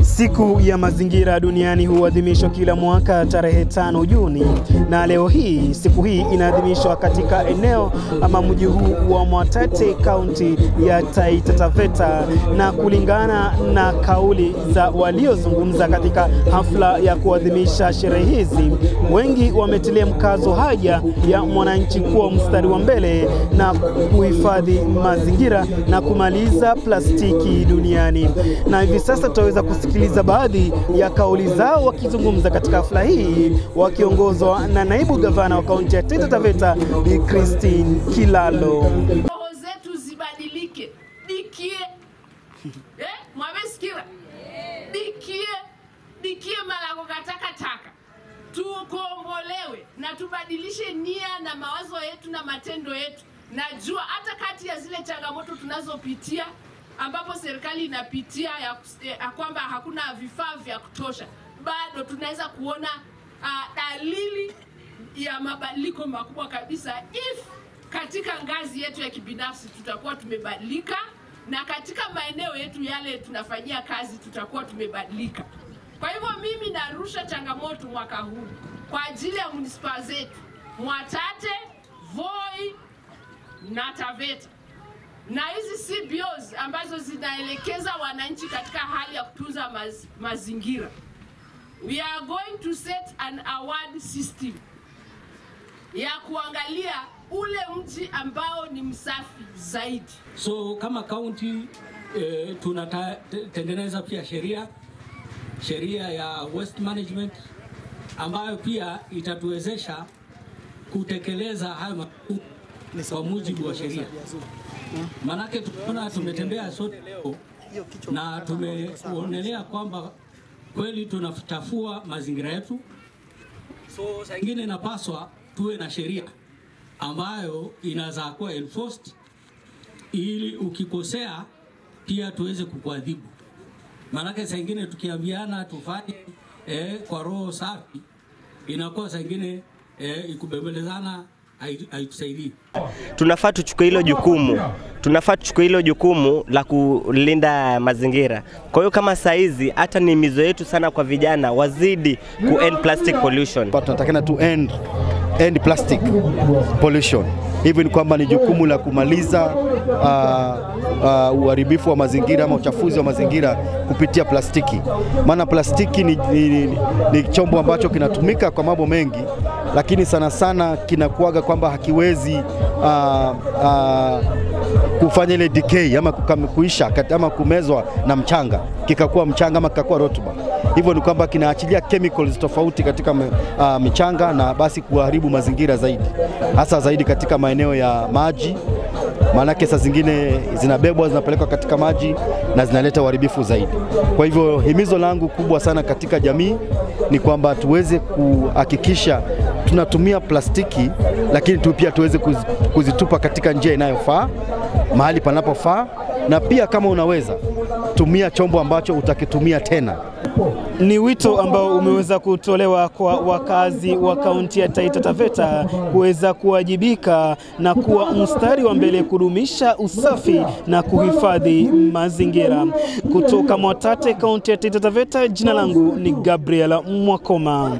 Siku ya mazingira duniani huadhimishwa kila mwaka tarehe 5 Juni, na leo hii siku hii inaadhimishwa katika eneo ama mji huu wa Mwatate, kaunti ya Taita Taveta, na kulingana na kauli za waliozungumza katika hafla ya kuadhimisha sherehe hizi, wengi wametilia mkazo haja ya mwananchi kuwa mstari wa mbele na kuhifadhi mazingira na kumaliza plastiki duniani. Na hivi sasa tutaweza kusikiliza baadhi ya kauli zao wakizungumza katika hafla hii, wakiongozwa na naibu gavana wa kaunti ya Taita Taveta Bi Christine Kilalo. Roho zetu zibadilike. Dikie. Mwamesikia? Dikie malago takataka. Tukombolewe na tubadilishe nia na mawazo yetu na matendo yetu. Najua hata kati ya zile changamoto tunazopitia ambapo serikali inapitia ya kwamba hakuna vifaa vya kutosha, bado tunaweza kuona dalili ya mabadiliko makubwa kabisa if katika ngazi yetu ya kibinafsi tutakuwa tumebadilika, na katika maeneo yetu yale tunafanyia kazi tutakuwa tumebadilika. Kwa hivyo mimi narusha changamoto mwaka huu kwa ajili ya munisipa zetu Mwatate, Voi na Taveta, na hizi CBOs ambazo zinaelekeza wananchi katika hali ya kutunza mazingira. We are going to set an award system ya kuangalia ule mji ambao ni msafi zaidi. So kama county tunatengeneza pia sheria ya waste management ambayo pia itatuwezesha kutekeleza hayo kwa mujibu wa sheria. Manake tumetembea sote leo na tumeonelea kwamba kweli tunachafua mazingira yetu. So saa nyingine inapaswa tuwe na sheria ambayo inaweza kuwa enforced, ili ukikosea pia tuweze kukuadhibu. Manake saa nyingine tukiambiana tufanye kwa roho safi, inakuwa saa nyingine ikubembelezana haitusaidii. Tunafaa tuchukue hilo jukumu la kulinda mazingira. Kwa hiyo kama saa hizi hata ni mizo yetu sana kwa vijana wazidi end plastic pollution. Tunatakana to end plastic pollution. Hivi ni kwamba ni jukumu la kumaliza uharibifu wa mazingira ama uchafuzi wa mazingira kupitia plastiki. Maana plastiki ni chombo ambacho kinatumika kwa mambo mengi, lakini sana sana kinakuaga kwamba hakiwezi kufanya ile decay ama kuisha ama kumezwa na mchanga, kikakuwa mchanga ama kikakuwa rotuba. Hivyo ni kwamba kinaachilia chemicals tofauti katika michanga na basi kuharibu mazingira zaidi, hasa zaidi katika maeneo ya maji. Maanake saa zingine zinabebwa zinapelekwa katika maji na zinaleta uharibifu zaidi. Kwa hivyo himizo langu kubwa sana katika jamii ni kwamba tuweze kuhakikisha tunatumia plastiki, lakini pia tuweze kuzitupa katika njia inayofaa, mahali panapofaa, na pia kama unaweza tumia chombo ambacho utakitumia tena. Ni wito ambao umeweza kutolewa kwa wakazi wa kaunti ya Taita Taveta kuweza kuwajibika na kuwa mstari wa mbele kudumisha usafi na kuhifadhi mazingira. Kutoka Mwatate, kaunti ya Taita Taveta, jina langu ni Gabriela Mwakoma.